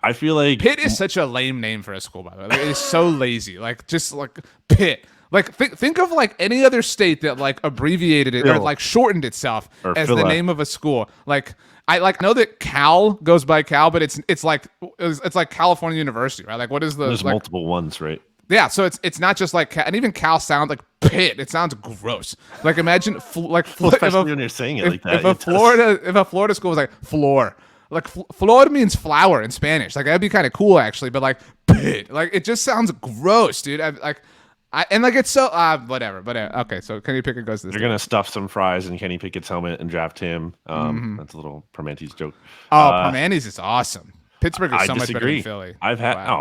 I feel like Pitt is such a lame name for a school, by the way. Like, it's so lazy. Like just like Pitt. Like think of like any other state that like abbreviated it or like shortened itself as the name of a school. Like I know that Cal goes by Cal, but it's like California University, right? Like what is there's multiple ones, right? Yeah, so it's not just like Cal, and even Cal sounds like Pitt. It sounds gross. Like imagine especially when you're saying it like that. If a Florida school was like floor. Like Florida means flower in Spanish. Like that'd be kind of cool actually, but like Pitt, like it just sounds gross, dude. It's so whatever. But okay, so Kenny Pickett goes to this. They're gonna stuff some fries in Kenny Pickett's helmet and draft him. That's a little Permante's joke. Permante's is awesome. Pittsburgh is so much better than Philly.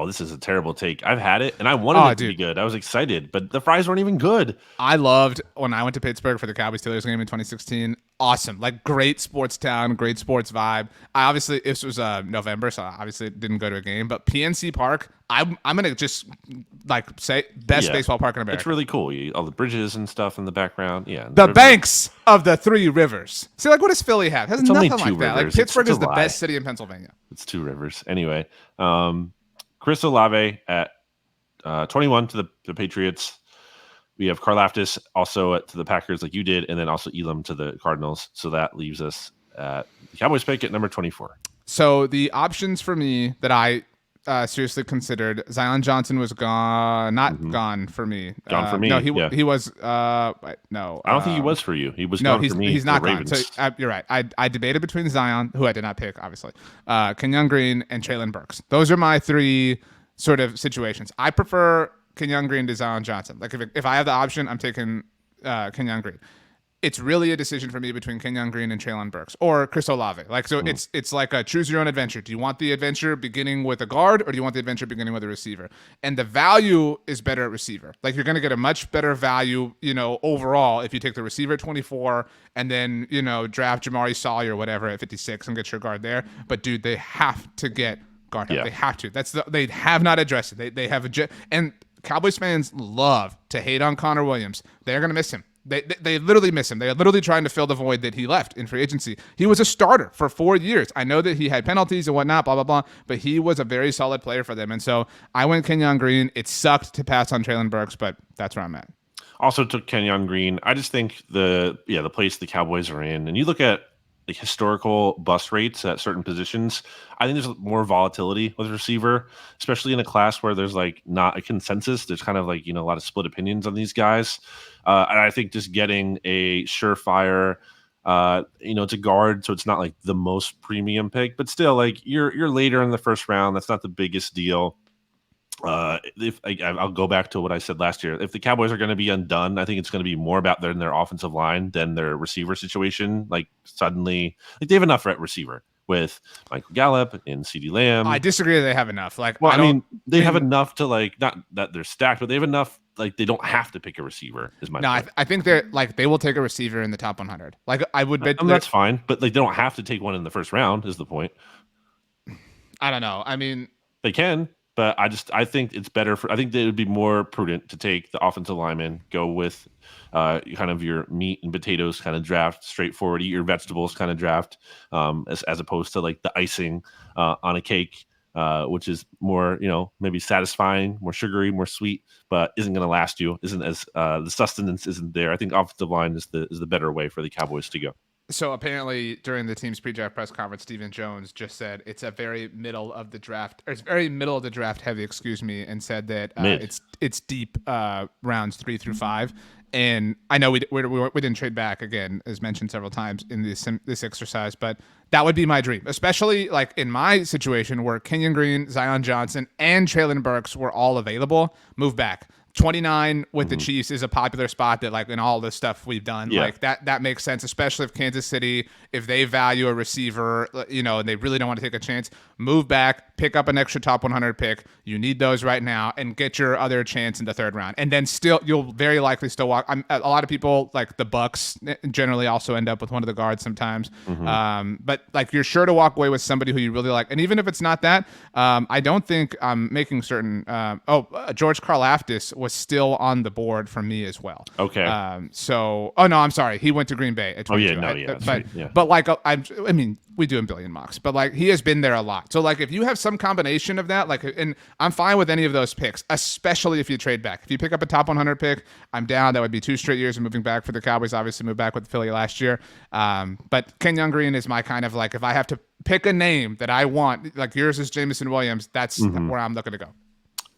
This is a terrible take. I've had it, and I wanted it to be good. I was excited, but the fries weren't even good. I loved when I went to Pittsburgh for the Cowboys-Steelers game in 2016. Awesome. Like, great sports town, great sports vibe. This was November, so obviously didn't go to a game, but PNC Park, I'm going to just, like, say best baseball park in America. It's really cool. All the bridges and stuff in the background. Yeah. The banks of the 3 rivers. See, like, what does Philly have? It has it's nothing only 2 like that. Rivers. Like, Pittsburgh is the best city in Pennsylvania. It's 2 rivers. Anyway, Chris Olave at 21 to the Patriots. We have Karlaftis also to the Packers like you did, and then also Elam to the Cardinals. So that leaves us at the Cowboys pick at number 24. So the options for me that I seriously considered, Zion Johnson was gone for me. Gone for me. No, he yeah. he was. No, I don't think he was for you. He was no, gone for me. he's not gone. Ravens. So you're right. I debated between Zion, who I did not pick, obviously, Kenyon Green, and Traylon Burks. Those are my three sort of situations. I prefer Kenyon Green to Zion Johnson. Like if I have the option, I'm taking Kenyon Green. It's really a decision for me between Kenyon Green and Traylon Burks or Chris Olave. Like, so it's like a choose your own adventure. Do you want the adventure beginning with a guard or do you want the adventure beginning with a receiver? And the value is better at receiver. Like, you're going to get a much better value, overall if you take the receiver at 24 and then, draft Jamari Sawyer or whatever at 56 and get your guard there. But dude, they have to get guard. Yeah. They have to. They have not addressed it. They have and Cowboys fans love to hate on Connor Williams. They're going to miss him. They literally miss him. They're literally trying to fill the void that he left in free agency. He was a starter for 4 years. I know that he had penalties and whatnot, blah, blah, blah, but he was a very solid player for them. And so I went Kenyon Green. It sucked to pass on Traylon Burks, but that's where I'm at. Also took Kenyon Green. I just think the place the Cowboys are in, and you look at like historical bust rates at certain positions, I think there's more volatility with receiver, especially in a class where there's like not a consensus. There's kind of like, a lot of split opinions on these guys. And I think just getting a surefire, it's a guard, so it's not like the most premium pick, but still like you're later in the first round. That's not the biggest deal. I'll go back to what I said last year. If the Cowboys are going to be undone, I think it's going to be more about their offensive line than their receiver situation. Like suddenly, like they have enough at receiver with Michael Gallup and CeeDee Lamb. I disagree that they have enough. Like, they have enough to like, not that they're stacked, but they have enough. Like they don't have to pick a receiver. Is my point. I think they're like they will take a receiver in the top 100. Like I would bet that's fine, but like they don't have to take one in the first round. Is the point? I don't know. I mean, they can. But I think it's better I think it would be more prudent to take the offensive lineman, go with kind of your meat and potatoes kind of draft, straightforward, eat your vegetables kind of draft, as opposed to like the icing on a cake, which is more, maybe satisfying, more sugary, more sweet, but isn't going to last you, isn't as the sustenance isn't there. I think offensive line is the better way for the Cowboys to go. So apparently during the team's pre-draft press conference, Stephen Jones just said it's a very middle of the draft, or it's very middle of the draft heavy, and said that it's deep rounds 3 through 5. And I know we didn't trade back again, as mentioned several times in this exercise, but that would be my dream, especially like in my situation where Kenyon Green, Zion Johnson, and Traylon Burks were all available. Move back. 29 with the Chiefs is a popular spot that, like, in all the stuff we've done, like that makes sense, especially if Kansas City, if they value a receiver, and they really don't want to take a chance, move back, pick up an extra top 100 pick. You need those right now and get your other chance in the third round. And then still, you'll very likely still walk. A lot of people, like the Bucks, generally also end up with one of the guards sometimes. But like, you're sure to walk away with somebody who you really like. And even if it's not that, I don't think I'm making certain. George Karlaftis was still on the board for me as well. Okay. I'm sorry. He went to Green Bay at 22. But like, I mean, we do a billion mocks, but like, he has been there a lot. So like, if you have some combination of that, like, and I'm fine with any of those picks, especially if you trade back. If you pick up a top 100 pick, I'm down. That would be 2 straight years of moving back for the Cowboys. Obviously moved back with Philly last year. But Kenyon Green is my kind of like, if I have to pick a name that I want, like yours is Jameson Williams, that's where I'm looking to go.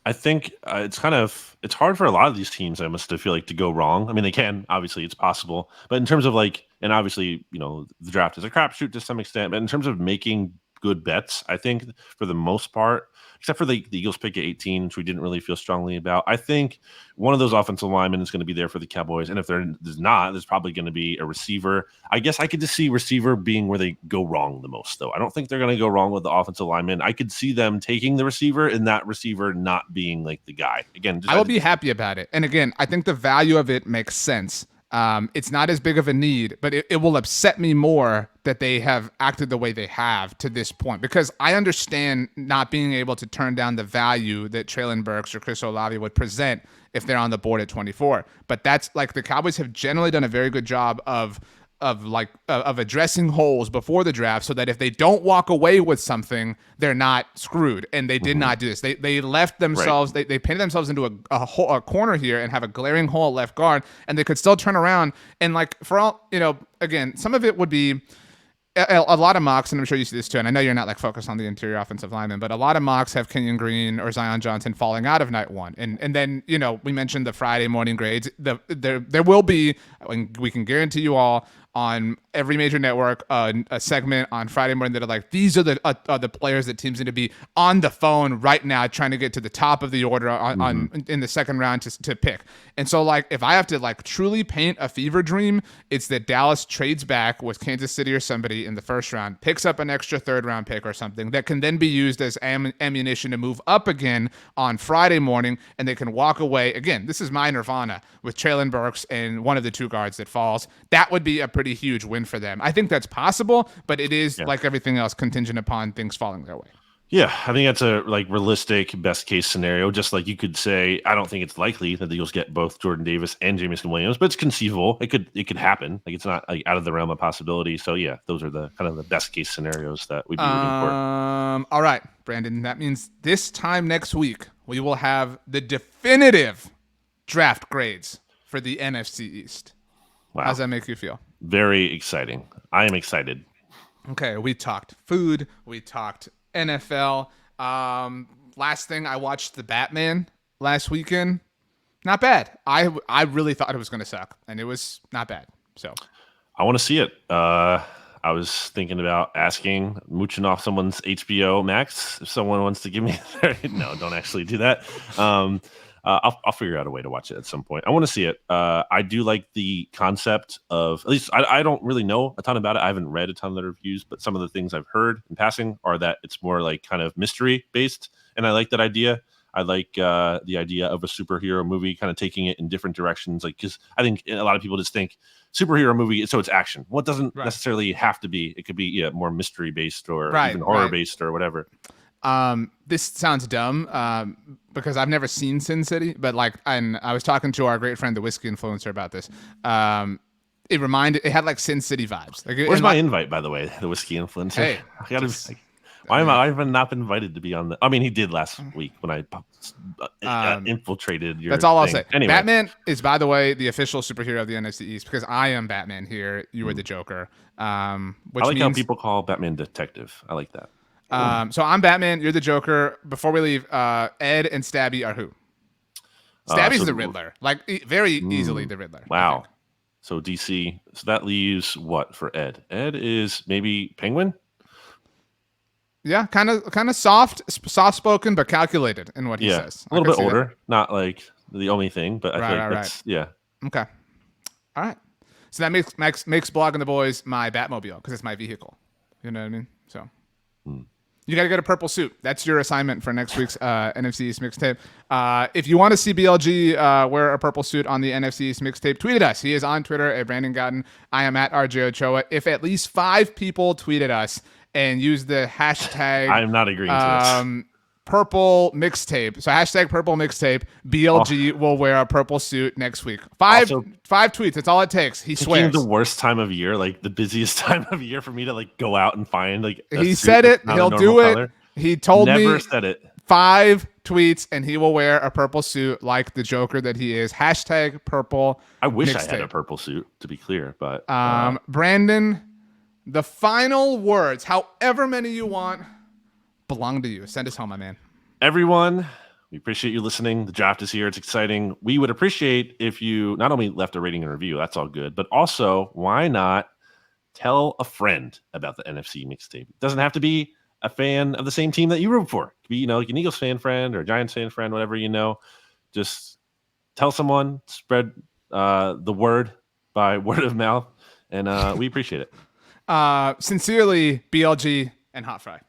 I think it's hard for a lot of these teams, I must feel like, to go wrong. I mean, they can, obviously it's possible, but in terms of like, and obviously, the draft is a crapshoot to some extent, but in terms of making good bets, I think for the most part, except for the Eagles pick at 18, which we didn't really feel strongly about, I think one of those offensive linemen is going to be there for the Cowboys. And if there's not, there's probably going to be a receiver. I guess I could just see receiver being where they go wrong the most, though. I don't think they're going to go wrong with the offensive lineman. I could see them taking the receiver and that receiver not being like the guy. Again, I will be happy about it. And again, I think the value of it makes sense. It's not as big of a need, but it will upset me more that they have acted the way they have to this point, because I understand not being able to turn down the value that Traylon Burks or Chris Olave would present if they're on the board at 24. But that's like, the Cowboys have generally done a very good job of of addressing holes before the draft, so that if they don't walk away with something, they're not screwed. And they did not do this. They left themselves. They painted themselves into a corner here and have a glaring hole at left guard, and they could still turn around. And like for all again, some of it would be. A lot of mocks, and I'm sure you see this too, and I know you're not like focused on the interior offensive lineman, but a lot of mocks have Kenyon Green or Zion Johnson falling out of night one. And then, we mentioned the Friday morning grades. There will be, and we can guarantee you all, on every major network, a segment on Friday morning that are like, these are the players that teams need to be on the phone right now trying to get to the top of the order in the second round to pick. And so, like, if I have to like truly paint a fever dream, it's that Dallas trades back with Kansas City or somebody in the first round, picks up an extra third round pick or something that can then be used as ammunition to move up again on Friday morning, and they can walk away. Again, this is my nirvana with Traylon Burks and one of the two guards that falls. That would be a pretty huge win for them. I think that's possible, but it is like everything else, contingent upon things falling their way. Yeah, I think that's a realistic best case scenario. Just like you could say, I don't think it's likely that the Eagles get both Jordan Davis and Jamison Williams, but it's conceivable. It could happen. Like, it's not like out of the realm of possibility. So yeah, those are the kind of the best case scenarios that we'd be rooting for. All right, Brandon. That means this time next week we will have the definitive draft grades for the NFC East. Wow. How does that make you feel? Very exciting. I am excited. Okay, we talked food. We talked NFL. Last thing, I watched The Batman last weekend. Not bad. I really thought it was going to suck, and it was not bad. So I want to see it. I was thinking about mooching off someone's HBO Max if someone wants to give me. No, don't actually do that. I'll figure out a way to watch it at some point. I want to see it. I do like the concept of, at least I don't really know a ton about it. I haven't read a ton of the reviews, but some of the things I've heard in passing are that it's more like kind of mystery based. And I like that idea. I like the idea of a superhero movie kind of taking it in different directions. Like, because I think a lot of people just think superhero movie, so it's action. Well, it doesn't necessarily have to be. It could be more mystery based or even horror based or whatever. This sounds dumb because I've never seen Sin City, but and I was talking to our great friend, the Whiskey Influencer, about this. It had like Sin City vibes. Like, where's my invite, by the way? The Whiskey Influencer. Hey, I gotta. Why am I even not been invited to be on the? I mean, he did last week when I infiltrated your. That's all thing. I'll say. Anyway. Batman is, by the way, the official superhero of the NFC East because I am Batman here. You were the Joker. Which I like how people call Batman detective. I like that. So I'm Batman. You're the Joker. Before we leave, Ed and Stabby are who? Stabby's the Riddler. Very easily the Riddler. Wow. So DC. So that leaves what for Ed? Ed is maybe Penguin. Yeah, kind of soft-spoken, but calculated in what he says. A little bit older, that. Not like the only thing, but I think that's yeah. Okay, all right. So that makes Blogging the Boys my Batmobile because it's my vehicle. You know what I mean? So you got to get a purple suit. That's your assignment for next week's NFC East Mixtape. If you want to see BLG wear a purple suit on the NFC East Mixtape, tweet at us. He is on Twitter at Brandon Gowton. I am at RJ Ochoa. If at least 5 people tweet at us and use the hashtag I'm not agreeing to this. Purple Mixtape. So hashtag Purple Mixtape. BLG will wear a purple suit next week. 5 tweets. That's all it takes. He swears. The worst time of year, like the busiest time of year for me to go out and find he said it. He'll do it. Color. He told me. Never said it. 5 tweets and he will wear a purple suit like the Joker that he is. Hashtag Purple. I wish Mixtape. I had a purple suit, to be clear, but Brandon. The final words, however many you want, belong to you. Send us home, my man. Everyone, we appreciate you listening. The draft is here. It's exciting. We would appreciate if you not only left a rating and review, that's all good, but also, why not tell a friend about the NFC Mixtape? It doesn't have to be a fan of the same team that you root for. It could be, like an Eagles fan friend or a Giants fan friend, whatever you know. Just tell someone, spread the word by word of mouth, and we appreciate it. Sincerely, BLG and Hot Fry.